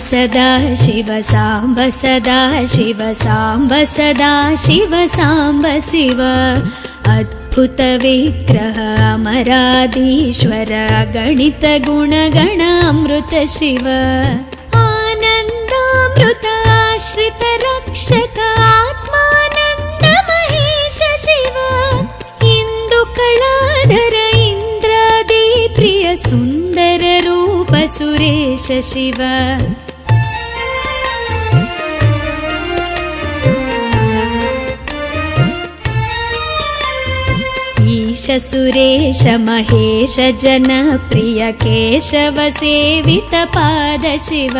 सदा शिव साम्ब सदा शिव साम्ब सदा शिव साम्ब शिव अद्भुत विग्रह अमराधीश्वर गणित गुणगण अमृत शिव आनन्दामृत आश्रित रक्षक आत्मानन्द महेश शिव इंदु कलाधर इंद्रादि प्रिय सुंदर रूप सुरेश शिव ईश सुरेश महेश जन प्रिय केशव सेवित पाद शिव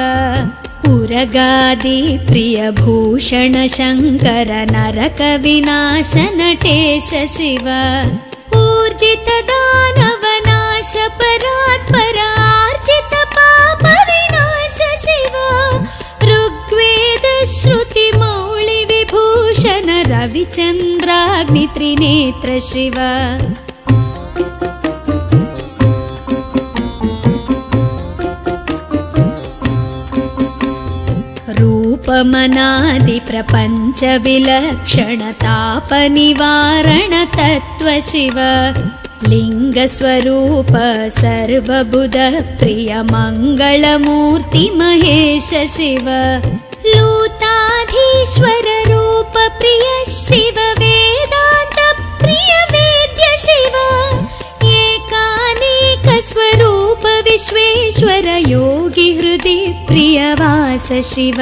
उरगादि प्रिय भूषण शंकर नरक विनाश नटेश शिव ऊर्जित दानव नाश परात्पर आर्जित पाप विनाश शिव ऋग्वेद श्रुति मौळि विभूषण रविचंद्राग्नि त्रिनेत्र शिव रूपमनादि प्रपंच विलक्षण ताप निवारण तत्व शिव लिंग स्वरूप सर्वबुध प्रिय मंगलमूर्ति महेश शिव लूताधीश्वर रूप प्रिय शिव वेदांत प्रिय वेद्य शिव एकानेक स्वरूप विश्वेश्वर योगी हृदय प्रिय वास शिव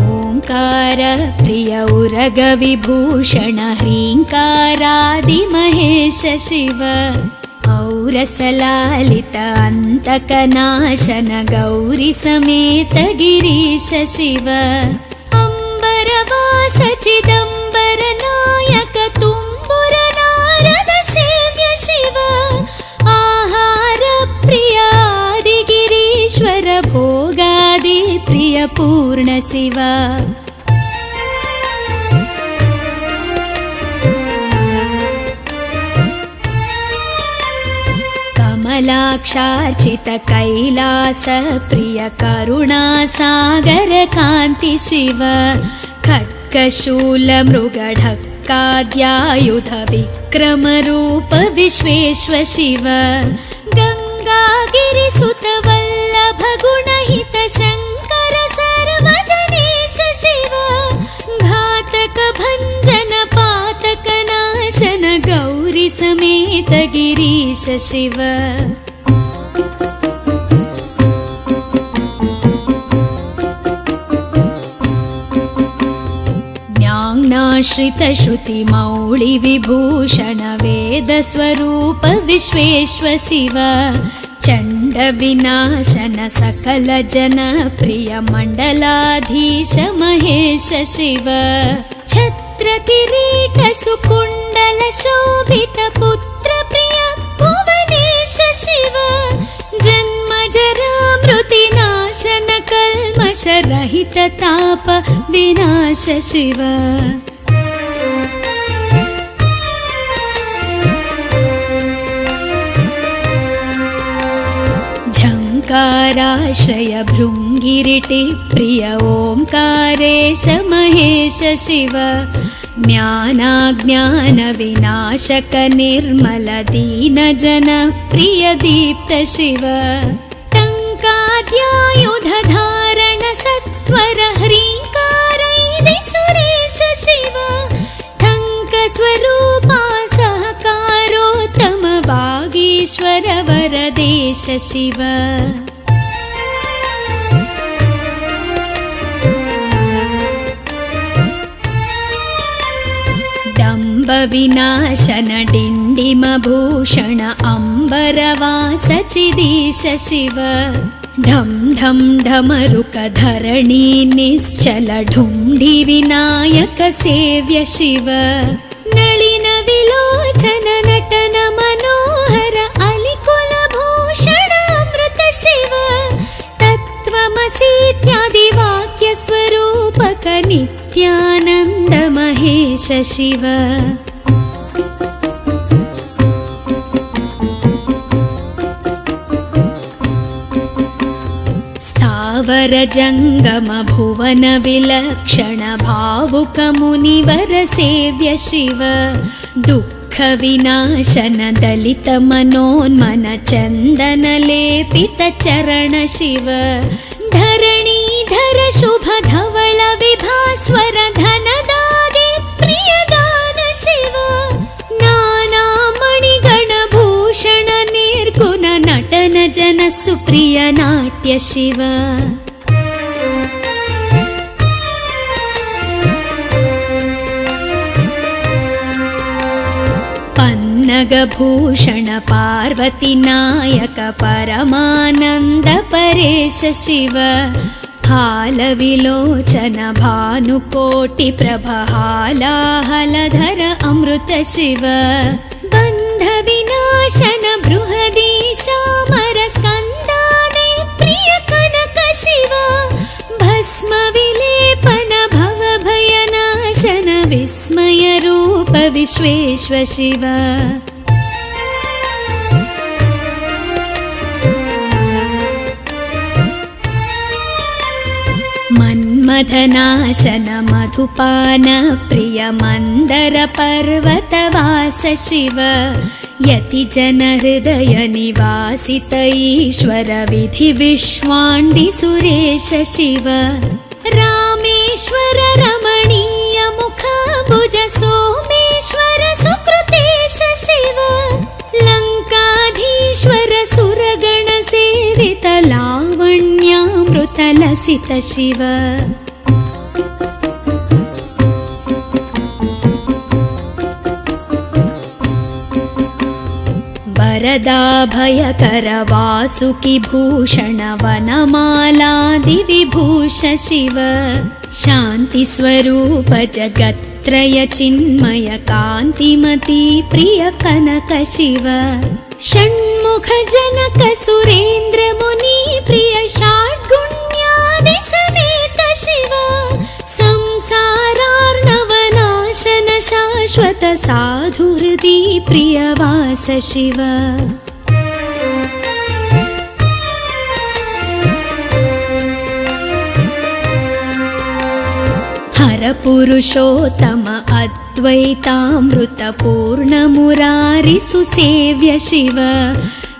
ओंकार प्रिय उरग विभूषण ह्रींकारादि महेश शिव औरसलालित अंतकनाशन गौरी समेत गिरीश शिव अंबरवास चिदंबर नायक तुम्बुर नारद सेव्य शिव आहार प्रिय आदि गिरीश्वर भोगादि प्रिय पूर्ण शिव कमलाक्षार्चित कैलास प्रिय करुणा सागर कांति शिव खड्गशूल मृगढक्काद्यायुध विक्रम रूप विश्वेश्वर शिव गंगागिरिसुत वल्लभ गुणहित शंकर सर्वजनेश शिव घातक भंजन पातक नाशन गौरी समेत गिरीश शिव ज्ञानाश्रित श्रुति मौळि विभूषण वेद स्वरूप विश्वेश्वर शिव चंड विनाशन सकल जन प्रिय मंडलाधीश महेश शिव छत्र किरीट सुकुंडल शोभित पुत्र प्रिय भुवनेश शिव जन्म जरा मृति नाशन कल्मष रहित ताप विनाश शिव झंकाराश्रय भृंगिरिटि प्रिय ओंकारेश महेश शिव ज्ञानाज्ञान विनाशक निर्मल दीन जन प्रिय दीप्त शिव टंकाद्यायुध धारण सत्वर ह्रींकारैदि सुरेश शिव ठंक स्वरूपा सहकारोत्तम वागीश्वर वरदेश शिव विनाशन डिंडिम भूषण अंबरवास चिदीश शिव ढम ढम ढमरुक धरणी निश्चल ढुंढि विनायक सेव्य शिव नलिन विलोचन नटन मनोहर अलिकुल नित्यानन्द महेश शिव स्थावर जङ्गम भुवन विलक्षण भावुक मुनिवर सेव्य शिव दुःख विनाशन दलित मनोन्मन चन्दन लेपित चरण शिव धरणीधर शुभ धवल विभास्वर धनदागे प्रियदान शिव नाना मणिगण भूषण निर्गुण नटन जन सुप्रिय नाट्य शिव पन्नगभूषण पार्वती नायक परमानन्द परेश शिव हालविलोचन भानुकोटि प्रभहालाहलधर अमृत शिव बन्ध विनाशन बृहदीशामर स्कन्दाने प्रिय कनक शिव भस्म विलेपन भव भयनाशन विस्मय रूप विश्वेश्व शिव मन्मथनाशन मधुपान प्रिय मन्दर पर्वतवास शिव यति जन हृदय निवासित ईश्वर विधि विश्वाण्डि सुरेश शिव रामेश्वर रमणीय मुखाम्बुज सोमेश्वर सुकृतेश शिव लङ्काधीश्वर सुरगण सेवित लावण्यामृत लसित शिव वरदाभयकर वासुकि भूषण वनमालादि विभूष शिव शान्ति स्वरूप जगत्त्रय चिन्मय कान्तिमती प्रिय कनक शिव षण्मुख जनक सुरेन्द्र मुनि प्रिय षाड्गुण्यादि समेत शिव संसारार्णवनाशन शाश्वत साधुहृदि प्रियवास शिव हर पुरुषोत्तम अद्वैतामृत पूर्ण मुरारि सुसेव्य शिव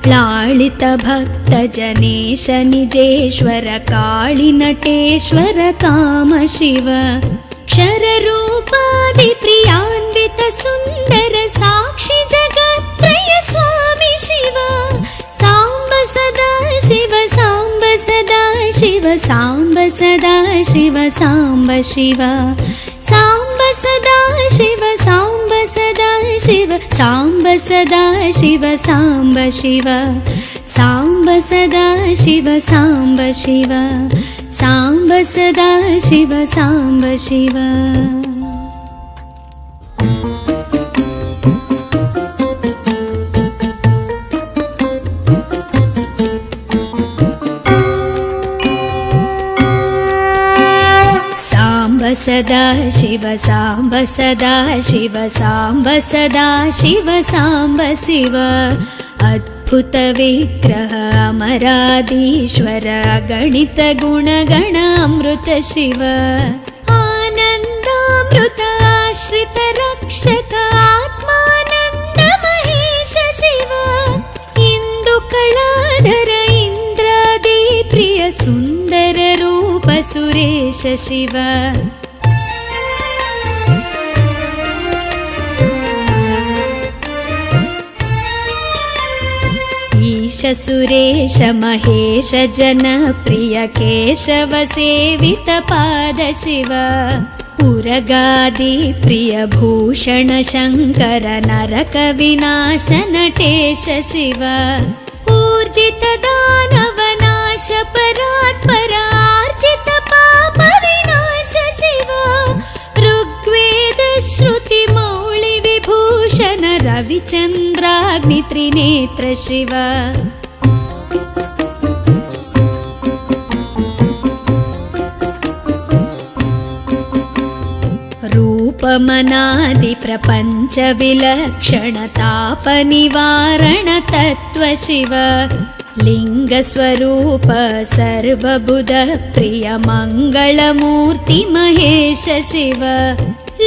लालित भक्त जनेश निजेश्वर काळि नटेश्वर काम शिव क्षर रूपादि प्रियान्वित सुन्दर साक्षि जगत्त्रय स्वामी शिव साम्ब सदा शिव साम्ब सदा शिव साम्ब सदा शिव साम्ब शिव साम्ब सदा शिव साम्ब सदा शिव साम्ब सदा शिव साम्ब शिव साम्ब सदा शिव साम्ब शिव साम्ब सदा शिव साम्ब शिव सदा शिव साम्ब सदा शिव साम्ब सदा शिव साम्ब शिव अद्भुत विग्रह अमराधीश्वर गणित गुणगण अमृत शिव आनन्दामृत आश्रित रक्षक आत्मानन्द महेश शिव इंदु कलाधर इंद्रादि प्रिय सुन्दर रूप सुरेश शिव ईश सुरेश महेश जन प्रिय केशव सेवित पाद शिव उरगादि प्रिय भूषण शङ्कर नरक विनाश नटेश शिव ऊर्जित दानव नाश परात्पर आर्जित पाप विनाश शिव ऋग्वेद श्रुति मौळि विभूषण रविचन्द्राग्नि त्रिनेत्र शिव रूपमनादि प्रपञ्च विलक्षण ताप निवारण तत्त्व शिव लिङ्गस्वरूप सर्वबुध प्रिय मङ्गलमूर्ति महेश शिव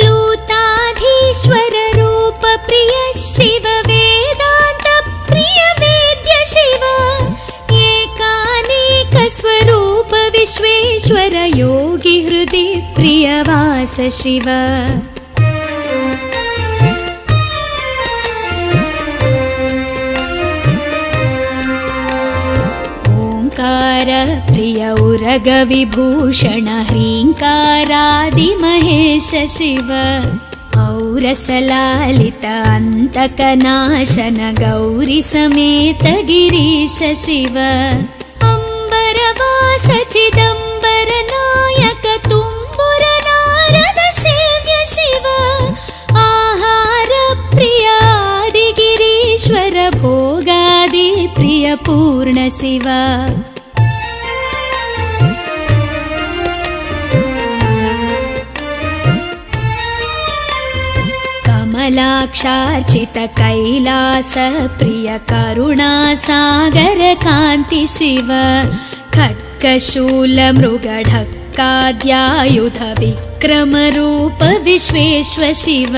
लूताधीश्वर रूप प्रिय शिव वेदान्त प्रिय वेद्य शिव एकानेक स्वरूप विश्वेश्वर योगी हृदि प्रियवास शिव ओंकार प्रिय उरग विभूषण ह्रींकारादि महेश शिव औरसलालित अंतकनाशन गौरी समेत गिरीश शिव अंबरवास चिदंबर नायक तुम्बुर नारद सेव्य शिव आहार प्रिय आदि गिरीश्वर भोगादि प्रिय पूर्ण शिव कमलाक्षार्चित कैलास प्रिय करुणा सागर कांति शिव खड्गशूल मृगढक्काद्यायुध विक्रम रूप विश्वेश्वर शिव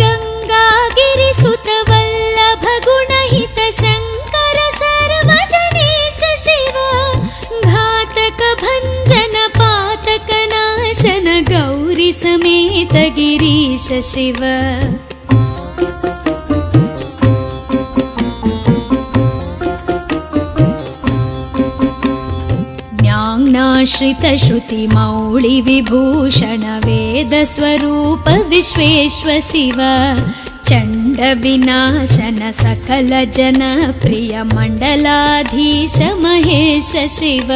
गंगागिरिसुत वल्लभ गुणहित शंकर सर्वजनेश शिव घातक भंजन पातक नाशन गौरी समेत गिरीश शिव ज्ञानाश्रित श्रुति मौळि विभूषण वेद स्वरूप विश्वेश्वर शिव चंड विनाशन सकल जन प्रिय मंडलाधीश महेश शिव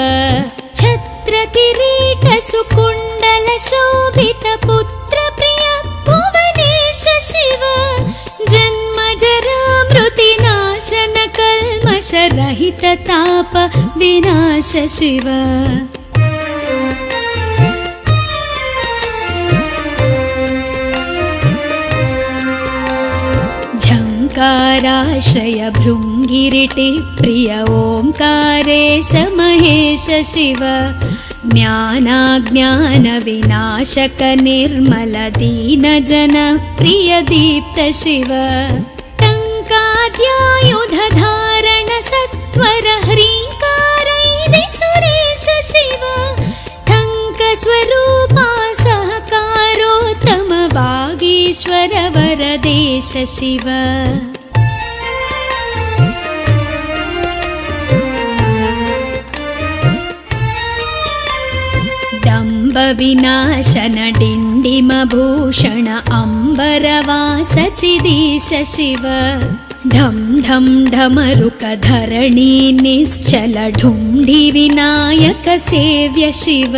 छत्र किरीट सुकुंडल शोभित पुत्र प्रिय भुवनेश शिव जन्म जरा मृति नाशन कल्मष रहित ताप विनाश शिव झंकाराश्रय भृंगिरिटि प्रिय ओंकारेश महेश शिव ज्ञानाज्ञान विनाशक निर्मल दीन जन प्रिय दीप्त शिव टंकाद्यायुध धारण सत्वर ह्रींकारैदि सुरेश शिव ठंक स्वरूपा सहकारोत्तम वागीश्वर वरदेश शिव डंब विनाशन डिंडिम भूषण अंबरवास चिदीश शिव ढम ढम ढमरुक धरणी निश्चल ढुंढि विनायक सेव्य शिव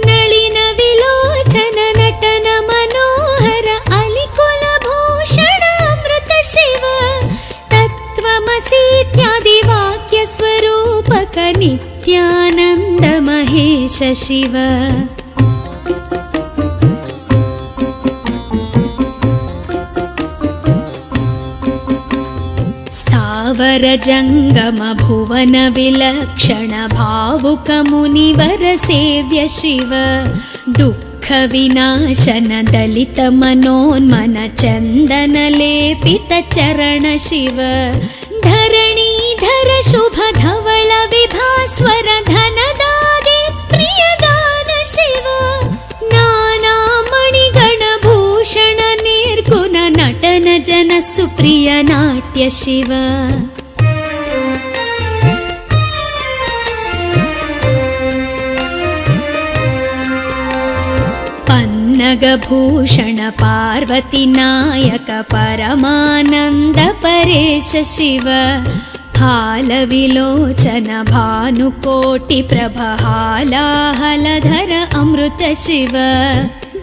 नलिन विलोचन नटन मनोहर अलिकुल भूषण अमृत शिव तत्त्वमसीत्यादि वाक्य स्वरूपक नित्यानंद महेश शिव स्थावर जंगम भुवन विलक्षण भावुक मुनिवर सेव्य शिव दुःख विनाशन दलित मनोन्मन चंदन लेपित चरण शिव धरणीधर शुभ धवल विभास्वर धनदादि प्रियदान शिव नाना मणिगण भूषण निर्गुण नटन जन सुप्रिय नाट्य शिव पन्नग भूषण पार्वती नायक परमानंद परेश शिव हाल विलोचन भानुकोटि प्रभ हालाहलधर अमृत शिव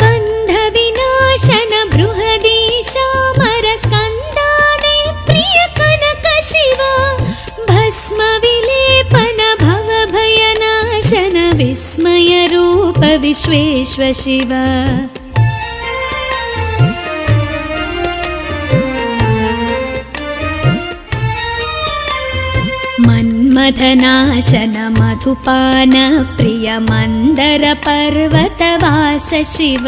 बंध विनाशन बृहदीशामर स्कंदाने प्रिय कनक शिव भस्म विलेपन भव भयनाशन विस्मय रूप विश्वेश्वर शिव मन्मथनाशन मधुपान प्रिय मन्दर पर्वतवास शिव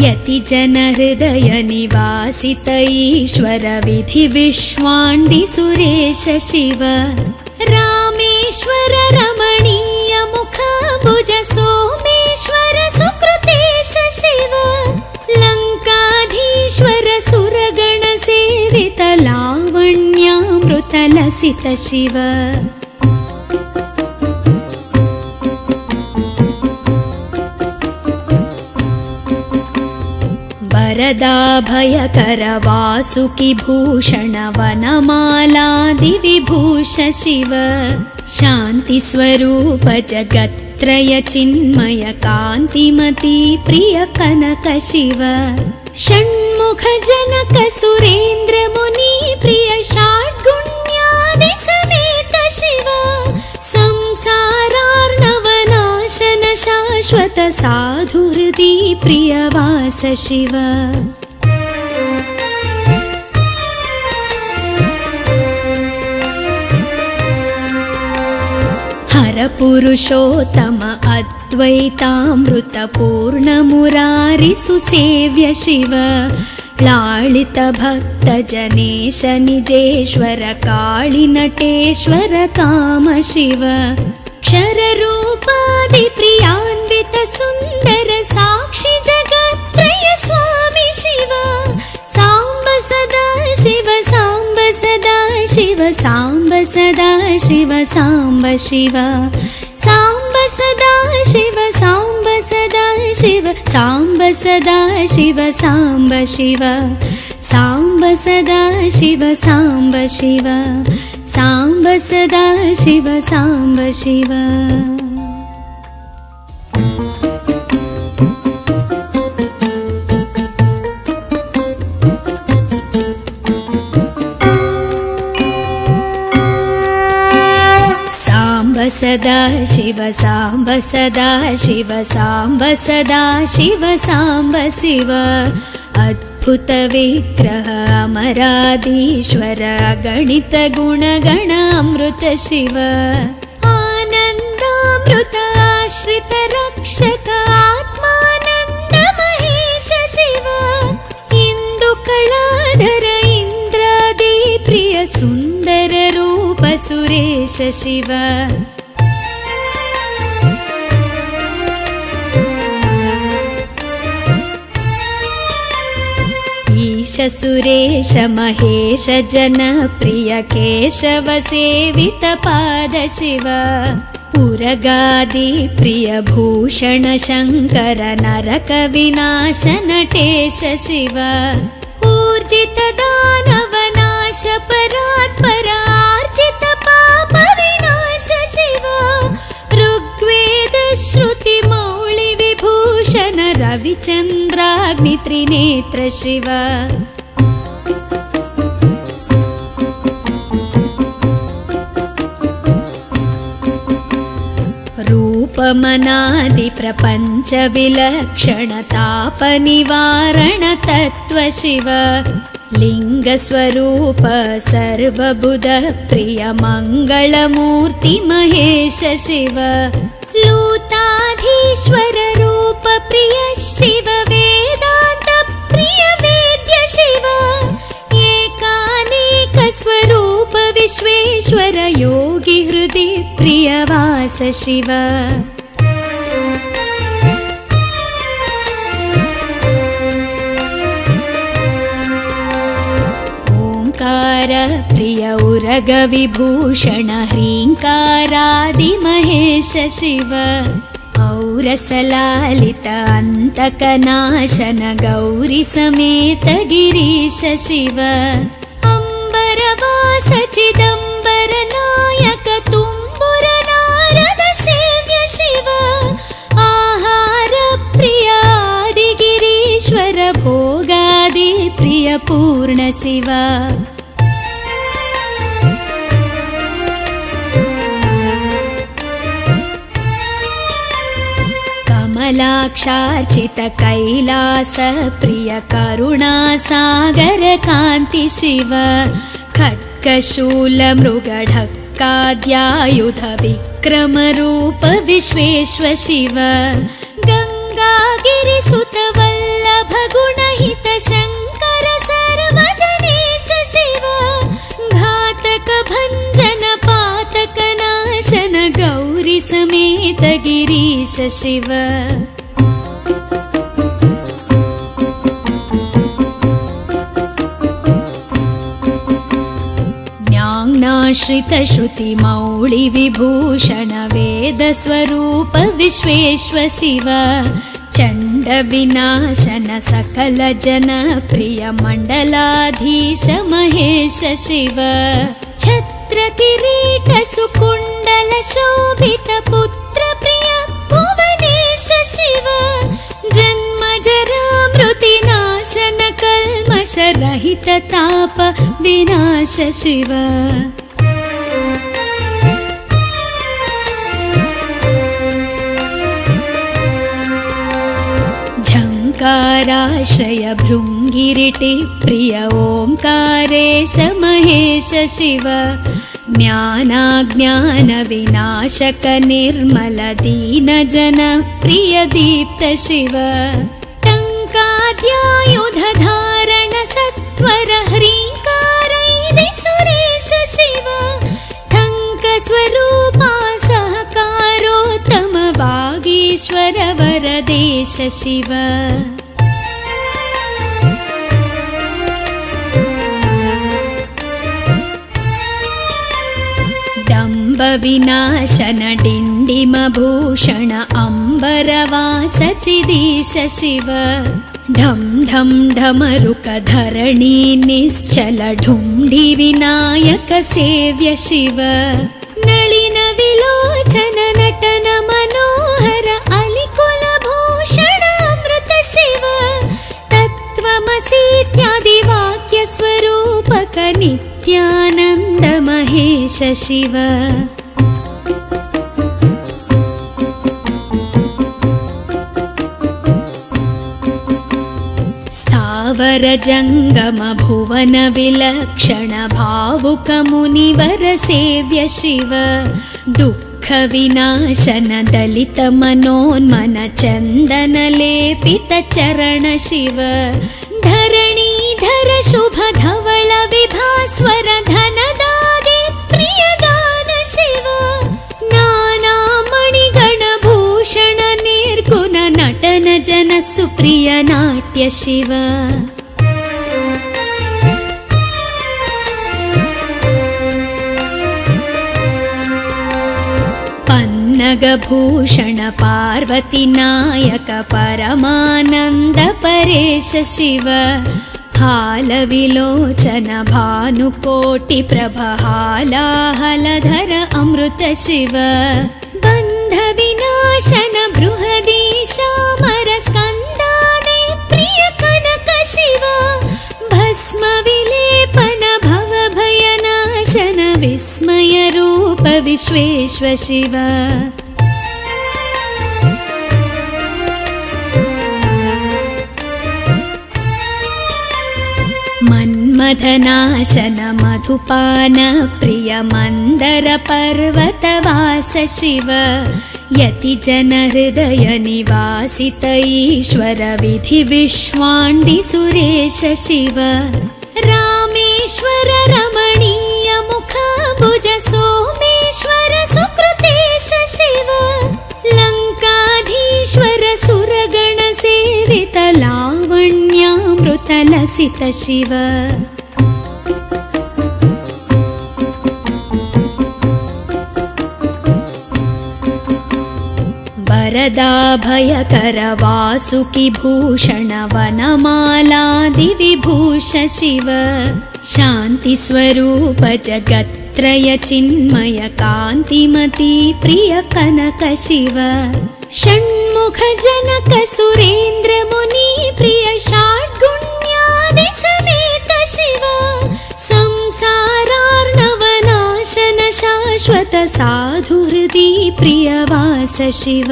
यतिजन हृदय निवासित ईश्वर विधि विश्वाण्डि सुरेश शिव रामेश्वर रमणीय मुखाम्बुज सोमेश्वर सुकृतेश शिव लङ्काधीश्वर सुरगण सेवित लावण्यामृत लसित शिव वरदाभयकर वासुकि भूषण वनमालादि विभूष शिव शान्ति स्वरूप जगत्त्रय चिन्मय कान्तिमती प्रिय कनक शिव षण्मुख जनक सुरेन्द्र मुनि प्रिय षड्गुण्यादि समेत शिव संसारार्णवनाशन शाश्वत साधुहृदि प्रियवास शिव हर पुरुषोत्तम अद्वैतामृत पूर्ण मुरारि सुसेव्य शिव लालित भक्त जनेश निजेश्वर काळि नटेश्वर काम शिव क्षर रूपादि प्रियान्वित सुन्दर साक्षि जगत्त्रय स्वामी शिव साम्ब सदा शिव साम्ब सदा शिव साम्ब सदा शिव साम्ब शिव साम्ब सदा शिव साम्ब सदा शिव साम्ब सदा शिव साम्ब शिव साम्ब सदा शिव साम्ब शिव साम्ब सदा शिव साम्ब शिव सदा शिव साम्ब सदा शिव साम्ब सदा शिव साम्ब शिव अद्भुत विग्रह अमराधीश्वर गणित गुणगण अमृत शिव आनन्दामृत आश्रित रक्षक आत्मानन्द महेश शिव इंदु कलाधर इंद्रादि प्रिय सुन्दर रूप सुरेश शिव ईश सुरेश महेश जन प्रिय केशव सेवित पाद शिव पुरगादि प्रिय भूषण शंकर नरक विनाश नटेश शिव ऊर्जित दानव नाश परात्पर आर्जित पाप विनाश शिव ऋग्वेद श्रुति मौळि विभूषण रविचन्द्राग्नि त्रिनेत्र शिव रूपमनादि प्रपंच विलक्षण ताप निवारण तत्व शिव लिंग स्वरूप सर्वबुध प्रिय मंगलमूर्ति महेश शिव लूताधीश्वर रूप प्रिय शिव वेदांत प्रिय वेद्य शिव एकानेक स्वरूप विश्वेश्वर योगी हृदि प्रियवास शिव ओंकार प्रिय उरग विभूषण ह्रींकारादि महेश शिव औरसलालित अंतकनाशन गौरी समेत गिरीश शिव अंबरवास चिदंबर नायक तुम्बुर नारद सेव्य शिव आहार प्रिय आदि गिरीश्वर भोगादि प्रिय पूर्ण शिव कमलाक्षार्चित कैलास प्रिय करुणा सागर कांति शिव खड्गशूल मृगढक्क शङ्काद्यायुध विक्रमरूप विश्वेश्व शिव गङ्गागिरिसुत वल्लभ गुणहित शङ्कर सर्वजनेश शिव घातक भञ्जन पातक नाशन गौरी समेत गिरीश शिव ज्ञानाश्रित श्रुति मौळि विभूषण वेद स्वरूप विश्वेश्व शिव चण्ड विनाशन सकल जन प्रिय मण्डलाधीश महेश शिव छत्र किरीट सुकुण्डल शोभित पुत्र प्रिय भुवनेश शिव जन्म जरा मृति नाशन कल्मष रहित ताप विनाश शिव झङ्काराश्रय भृङ्गिरिटि प्रिय ओङ्कारेश महेश शिव ज्ञानाज्ञान विनाशक निर्मल दीन जन प्रिय दीप्त शिव टङ्काद्यायुध धारण सत्वर ह्रीङ्कारैदि सुरेश शिव ठङ्क स्वरूपा सहकारोत्तम वागीश्वर वरदेश शिव डम्ब विनाशन डिण्डिम भूषण अम्बरवास चिदीश शिव ढं ढं ढमरुक धरणी निश्चल ढुण्ढि विनायक सेव्य शिव नलिन विलोचन नटन मनोहर अलिकुल भूषण अमृत शिव तत्त्वमसीत्यादि वाक्य स्वरूपक नित्यानन्द महेश शिव स्थावर जङ्गम भुवन विलक्षण भावुक मुनिवर सेव्य शिव दुःख विनाशन दलित मनोन्मन चन्दन लेपित चरण शिव धरणीधर शुभ धवल विभास्वर धनदादि प्रियदान शिव नाना मणिगण भूषण निर्गुण नटन जन सुप्रिय नाट्य शिव पन्नगभूषण पार्वती नायक परमानन्द परेश शिव हालविलोचन भानुकोटि प्रभ हालाहलधर अमृत शिव बन्ध विनाशन बृहदीशामर स्कन्दादि प्रिय कनक शिव भस्म विलेपन भव भयनाशन विस्मय रूप विश्वेश्व शिव मन्मथनाशन मधुपान प्रिय मन्दर पर्वतवास शिव यति जन हृदय निवासित ईश्वर विधि विश्वाण्डि सुरेश शिव रामेश्वर रमणीय मुखाम्बुज सोमेश्वर सुकृतेश शिव लङ्काधीश्वर सुरगण सेवित लावण्यामृत लसित शिव वरदाभयकर वासुकि भूषण वनमालादि विभूष शिव शान्ति स्वरूप जगत्त्रय चिन्मय कान्तिमती प्रिय कनक शिव षण्मुख जनक सुरेन्द्र मुनि प्रिय षाड्गुण्यादि समेत शिव संसारार्णवनाशन शाश्वत साधु हृदि प्रियवास शिव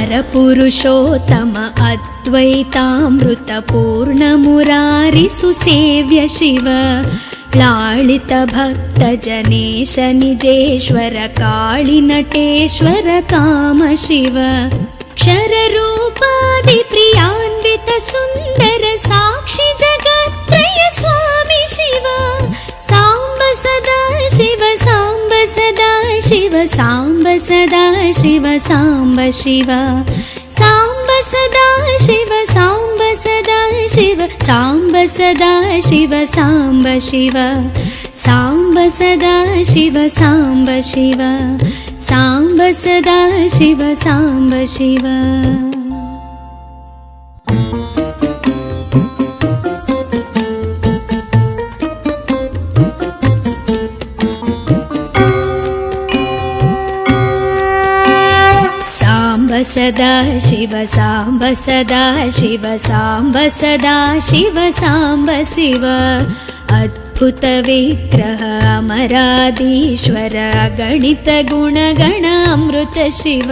परपुरुषोत्तम अद्वैतामृतपूर्णमुरारिसुसेव्य शिव लालित भक्तजनेश निजेश्वर काळिनटेश्वर काम शिव क्षररूपादिप्रियान्वित सुन्दर साक्षि जगत्त्रय स्वामी शिव साम्ब सदा शिव साम्ब सदा शिव साम्ब सदा शिव साम्ब शिव साम्ब सदा शिव साम्ब सदा शिव साम्ब सदा शिव साम्ब शिव साम्ब सदा शिव साम्ब शिव साम्ब सदा शिव साम्ब शिव सदा शिव साम्ब सदा शिव साम्ब सदा शिव साम्ब शिव अद्भुत विग्रह अमराधीश्वर गणित गुणगण अमृत शिव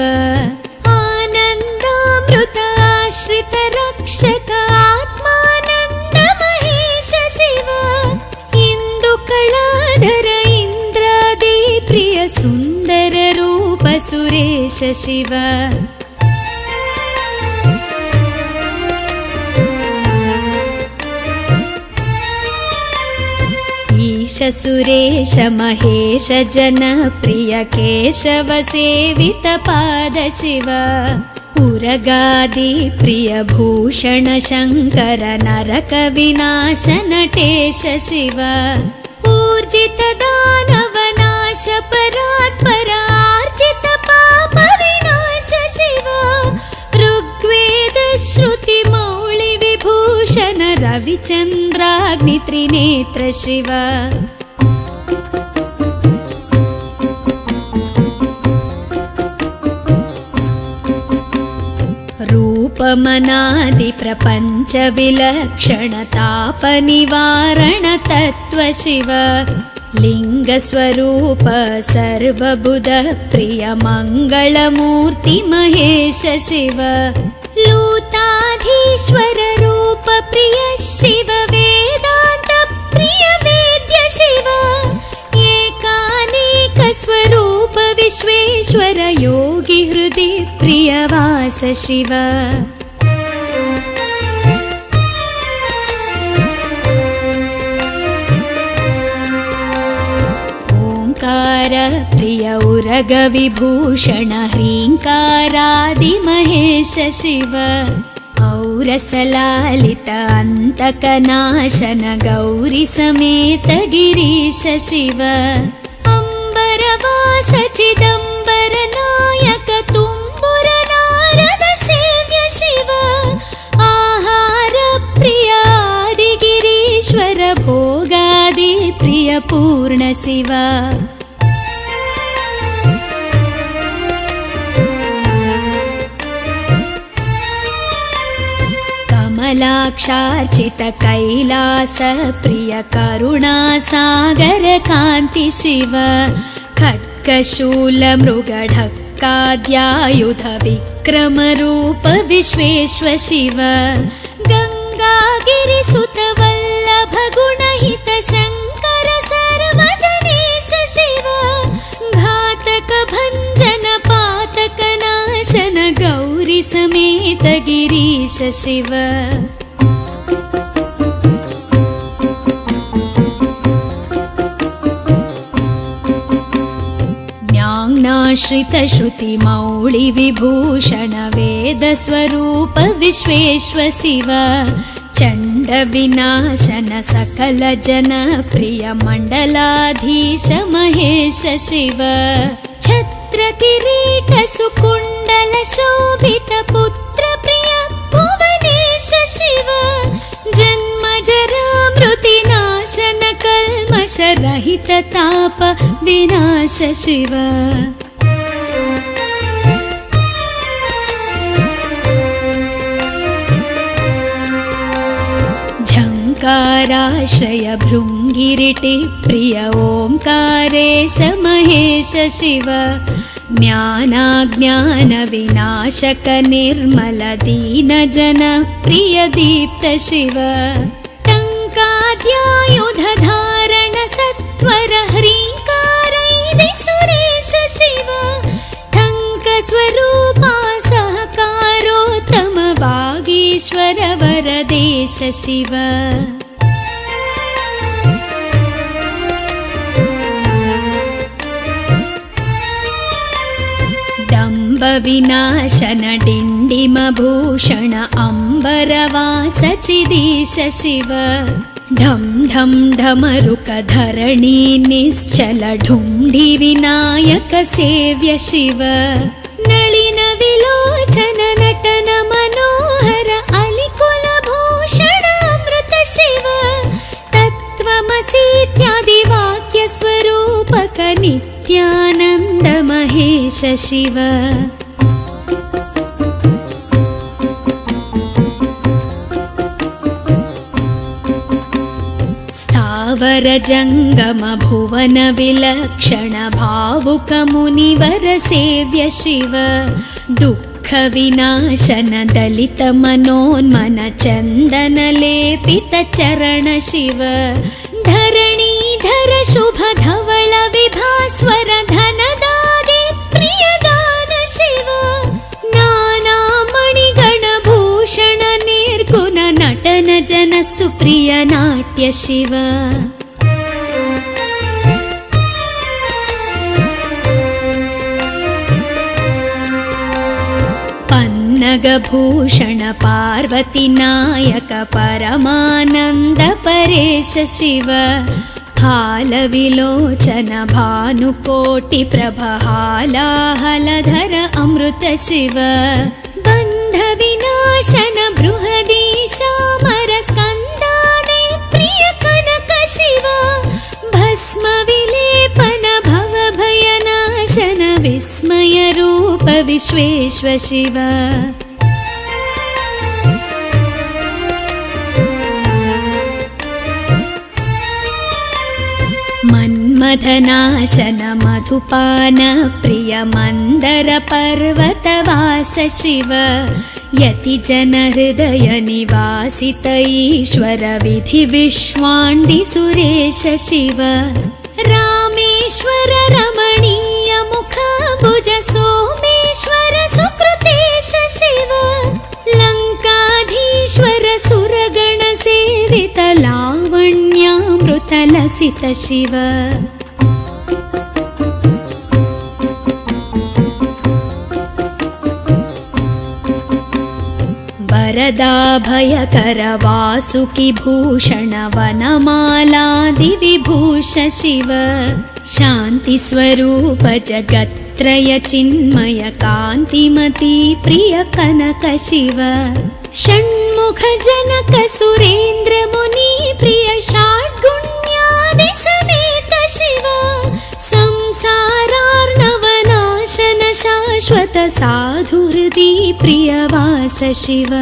आनन्दामृत आश्रित रक्षक आत्मानन्द महेश शिव इन्दुकलाधर इन्द्रादि प्रिय सुन्दर रूप सुरेश शिव ईश सुरेश महेश जनप्रिय केशव सेवित पाद शिव उरगादि प्रिय भूषण शङ्कर नरक विनाश नटेश शिव ऊर्जित दानव नाश परात्पर आर्जित पाप विनाश शिव ऋग्वेद श्रुति मौळि विभूषण रविचन्द्राग्नि त्रिनेत्र शिव रूपमनादि प्रपञ्च विलक्षण ताप निवारण तत्त्व शिव लिंग स्वरूप सर्वबुध प्रिय मंगलमूर्ति महेश शिव लूताधीश्वर रूप प्रिय शिव वेदांत प्रिय वेद्य शिव एकानेक स्वरूप विश्वेश्वर योगी हृदि प्रिय वास शिव प्रिय उरग विभूषण ह्रीङ्कारादि महेश शिव औरसलालित अन्तकनाशन गौरी समेत गिरीश शिव अम्बरवास चिदम्बर नायक तुम्बुर नारद सेव्य शिव आहार प्रिय आदिगिरीश्वर भोगादि प्रिय पूर्ण शिव कमलाक्षार्चित कैलास प्रिय करुणा सागर कान्ति शिव खड्गशूल मृगढक्काद्यायुध विक्रम रूप विश्वेश्वर शिव गंगागिरिसुत वल्लभ गुणहित शंकर सर्वजनेश शिव घातक भंजन पातक नाशन गौरी समेत गिरीश शिव ज्ञानाश्रित श्रुति मौळि विभूषण वेद स्वरूप विश्वेश्वर शिव चंड विनाशन सकल जन प्रिय मंडलाधीश महेश शिव छत्र किरीट सुकुंडल शोभित पुत्र प्रिय भुवनेश शिव जन्म जरा मृति नाशन कल्मष रहित ताप विनाश शिव झंकाराश्रय भृंगिरिटि प्रिय ओंकारेश महेश शिव ज्ञानाज्ञानविनाशक निर्मल दीनजन प्रिय दीप्त शिव टङ्काद्यायुधधारण सत्वर ह्रीङ्कारैदि सुरेश शिव टङ्कस्वरूपा सहकारोत्तम वागीश्वर वरदेश शिव विनाशन डिण्डिमभूषण अम्बरवास चिदीश शिव ढं ढं ढमरुक धरणी निश्चल ढुण्डि विनायक सेव्य शिव नलिन विलोचन नटन मनोहर अलिकुल भूषण अमृत शिव तत्त्वमसीत्यादि वाक्य स्वरूपक नित्यानन्द महेश शिव स्थावर जंगम भुवन विलक्षण भावुक मुनिवर सेव्य शिव दुःख विनाशन दलित मनोन्मन चंदन लेपित चरण शिव धरणीधर शुभ धवल विभास्वर धनदादि प्रियदान शिव नाना मणिगण भूषण निर्गुण नटन जन सुप्रिय नाट्य शिव पन्नगभूषण पार्वती नायक परमानंद परेश शिव हालविलोचन भानुकोटि प्रभ हालाहलधर अमृत शिव बन्ध विनाशन बृहदीशामर स्कन्दादि प्रिय कनक शिव भस्म विलेपन भव भयनाशन विस्मय रूप विश्वेश्व शिव मन्मथनाशन मधुपान प्रिय मंदर पर्वतवास शिव यति जन हृदय निवासित ईश्वर विधि विश्वाण्डि सुरेश शिव रामेश्वर रमणीय मुखाम्बुज सोमेश्वर सुकृतेश शिव लङ्काधीश्वर सुरगण सेवित लावण्यामृत लसित शिव वरदाभयकर वासुकि भूषण वनमालादि विभूष शिव शान्ति स्वरूप जगत्त्रय चिन्मय कान्तिमती प्रिय कनक शिव षण्मुख जनक सुरेन्द्र मुनि प्रिय षाड्गुण्यादि समेत शिव संसारार्णवनाशन शाश्वत साधुहृदि प्रियवास शिव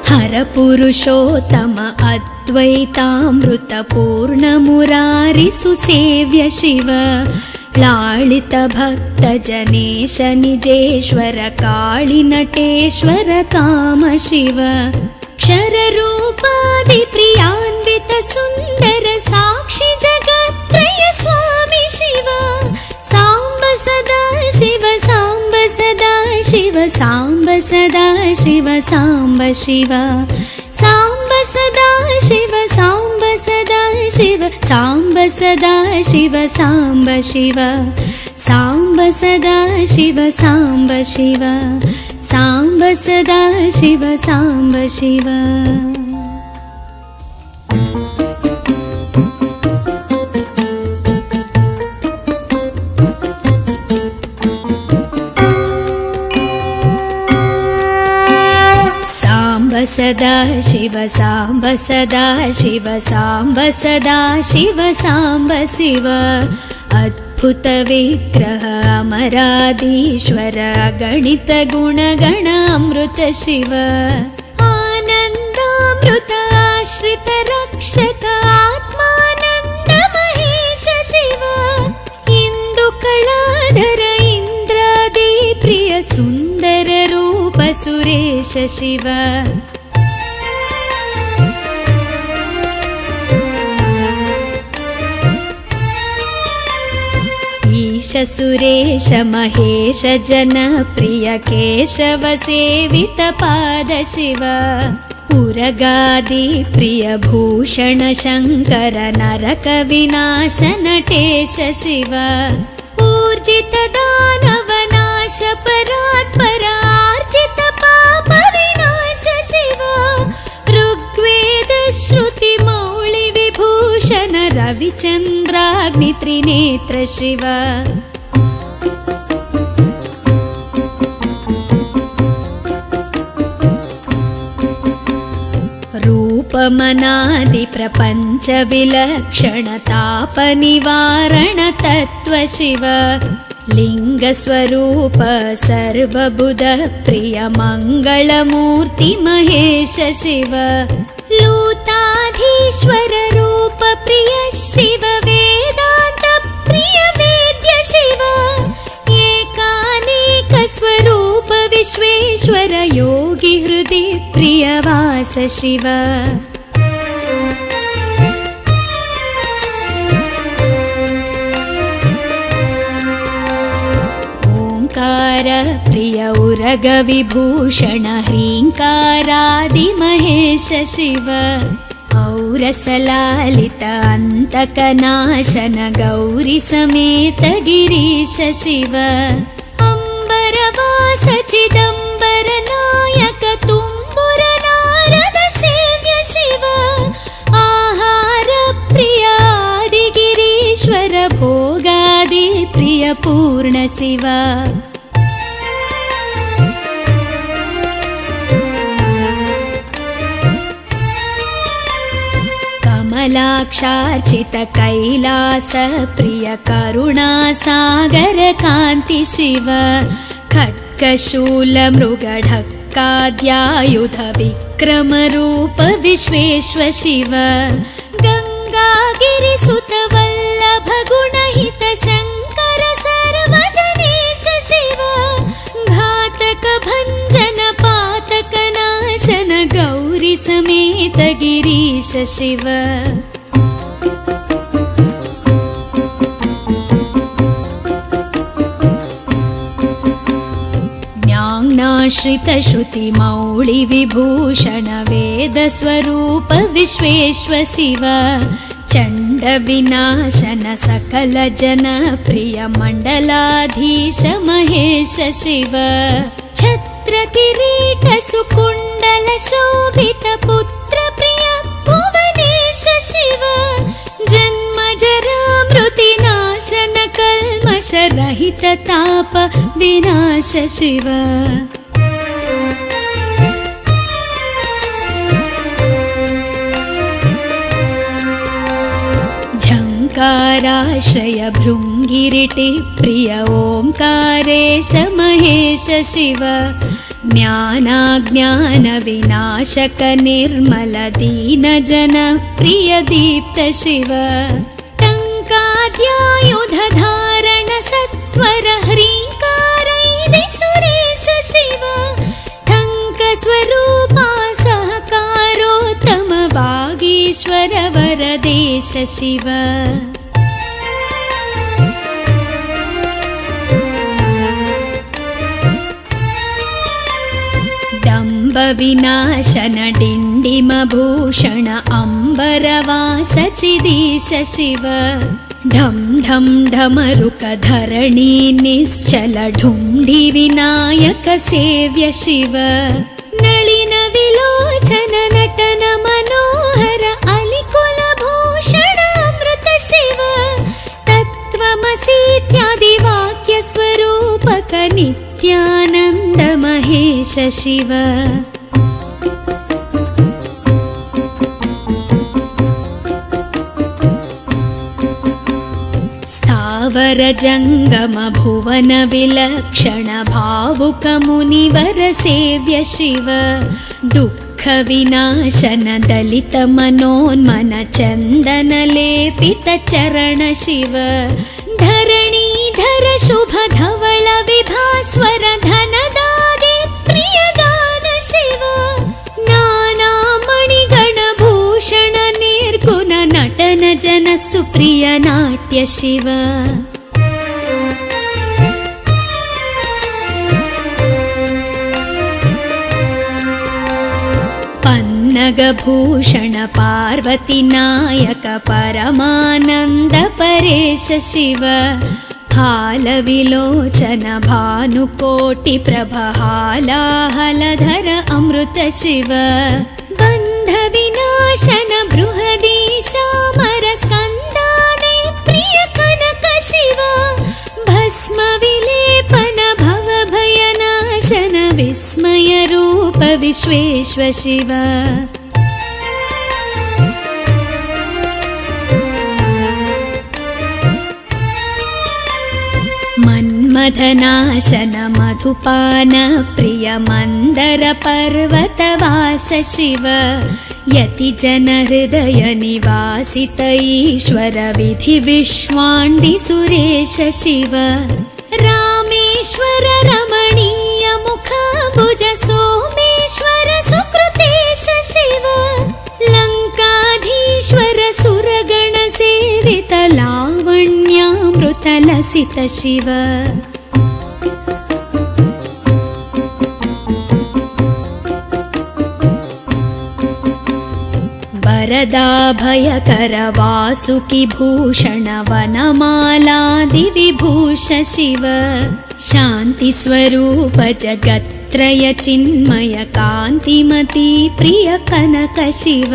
हर पुरुषोत्तम अद्वैतामृत पूर्ण मुरारि सुसेव्य शिव लालित भक्त जनेश निजेश्वर काळि नटेश्वर काम शिव क्षर रूपादि प्रियान्वित सुंदर साक्षि जगत्त्रय स्वामी शिव सांब सदा शिव सांब सदा शिव सांब सदा शिव सांब शिव सांब सदा शिव सांब सदा शिव सांब सदा शिव सांब शिव सांब सदा शिव सांब शिव सांब सदा शिव सांब शिव सदा शिव सांब सदा शिव सांब सदा शिव सांब शिव अद्भुत विग्रह अमराधीश्वर गणित गुणगण अमृत शिव आनन्दामृत रक्षक आत्मानन्द महेश शिव इन्दुकलाधर इन्द्रादि प्रिय सुन्दर रूप सुरेश शिव ईश सुरेश महेश जनप्रिय केशव सेवित पाद शिव उरगादि प्रिय भूषण शङ्कर नरक विनाश नटेश शिव ऊर्जित दानव नाश परात्पर आर्जित पाप विनाश शिव ऋग्वेद श्रुति मौळि विभूषण रविचन्द्राग्नि त्रिनेत्र शिव रूपमनादि प्रपञ्च विलक्षण ताप निवारण तत्त्व शिव लिंग स्वरूप सर्वबुध प्रिय मंगलमूर्ति महेश शिव लूताधीश्वर रूप प्रिय शिव वेदांत प्रिय वेद्य शिव एकानेक स्वरूप विश्वेश्वर योगी हृदि प्रियवास शिव ओंकार प्रिय उरग विभूषण ह्रींकारादि महेश शिव औरसलालित अंतकनाशन गौरी समेत गिरीश शिव अंबरवास चिदंबर नायक तुम्बुर नारद सेव्य शिव आहार प्रिय आदि गिरीश्वर भोगादि प्रिय पूर्ण शिव कमलाक्षार्चित कैलास प्रिय करुणा सागर कांति शिव खड्गशूल मृगढक्काद्यायुध विक्रम रूप विश्वेश्व शिव गंगागिरिसुत वल्लभ गुणहित शंकर सर्वजनेश शिव घातक भंजन पातक नाशन गौरी समेत गिरीश शिव ज्ञानाश्रित श्रुति मौळि विभूषण वेद स्वरूप विश्वेश्व शिव चंड विनाशन सकल जन प्रिय मंडलाधीश महेश शिव छत्र किरीट सुकुंडल शोभित पुत्र प्रिय भुवनेश शिव जन्म जरा मृति नाशन कल्मष रहित ताप विनाश शिव झंकाराश्रय भृंगिरिटि प्रिय ओंकारेश महेश शिव ज्ञानाज्ञान विनाशक निर्मल दीन जन प्रिय दीप्त शिव टंकाद्यायुध धारण सत्वर ह्रींकारैदि सुरेश शिव ठंक स्वरूपा सहकारोत्तम वागीश्वर वरदेश शिव डंब विनाशन डिंडिम भूषण अंबरवास चिदीश शिव ढम ढम ढमरुक धरणी निश्चल ढुंढि विनायक सेव्य शिव नलिन विलोचन नटन मनोहर अलिकुल भूषण अमृत शिव तत्त्वमसीत्यादि वाक्य स्वरूपक नित्यानंद महेश शिव स्थावर जंगम भुवन विलक्षण भावुक मुनिवर सेव्य शिव दुःख षण्मुखविनाशन दलितमनोन्मन चन्दनलेपितचरण शिव धरणीधर शुभ धवल विभास्वर धनदादे प्रियदान शिव नानामणिगणभूषण निर्गुण नटन जन सुप्रिय नाट्य शिव पन्नगभूषण पार्वती नायक परमानन्द परेश शिव फालविलोचन भानुकोटि प्रभहालाहलधर अमृत शिव बन्धविनाशन बृहदीशामर स्कन्दादे प्रिय कनक शिव भस्म विलेपन भवभयनाशन विस्मय रूप विश्वेश्व शिव मन्मथनाशन मधुपान प्रिय मन्दर पर्वतवास शिव यति जन हृदय निवासित ईश्वर विधि विश्वाण्डि सुरेश शिव रामेश्वर रमणीय मुखाम्बुज सोमेश्वर सुकृतेश शिव लङ्काधीश्वर सुरगण सेवित लावण्यामृत लसित शिव वरदाभयकर वासुकि भूषण वनमालादि विभूष शिव शान्ति स्वरूप जगत्त्रय चिन्मय कान्तिमती प्रिय कनक शिव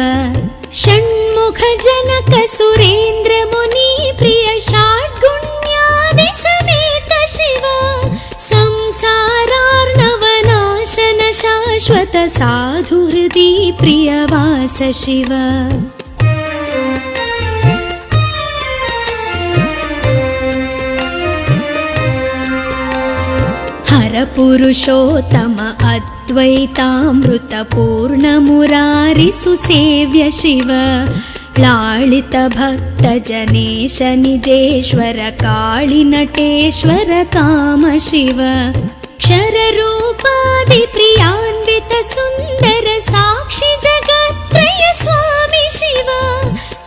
षण्मुख जनक सुरेन्द्र मुनि प्रिय षड्गुण्यादि समेत शिव संसारार्णवनाशन शाश्वत साधु हृदि प्रियवास शिव हर पुरुषोत्तम अद्वैतामृत पूर्ण मुरारि सुसेव्य शिव लालित भक्त जनेश निजेश्वर काळि नटेश्वर काम शिव क्षर रूपादि प्रियान्वित सुन्दर साक्षि जगत्त्रय स्वामी शिव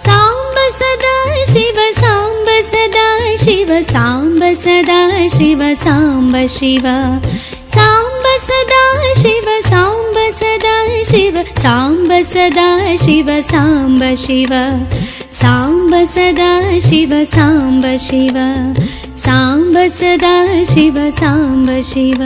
साम्ब सदा शिव साम्ब सदा शिव साम्ब सदा शिव साम्ब शिव साम्ब सदा शिव साम्ब सदा शिव साम्ब सदा शिव साम्ब शिव साम्ब सदा शिव साम्ब शिव साम्ब सदा शिव साम्ब शिव।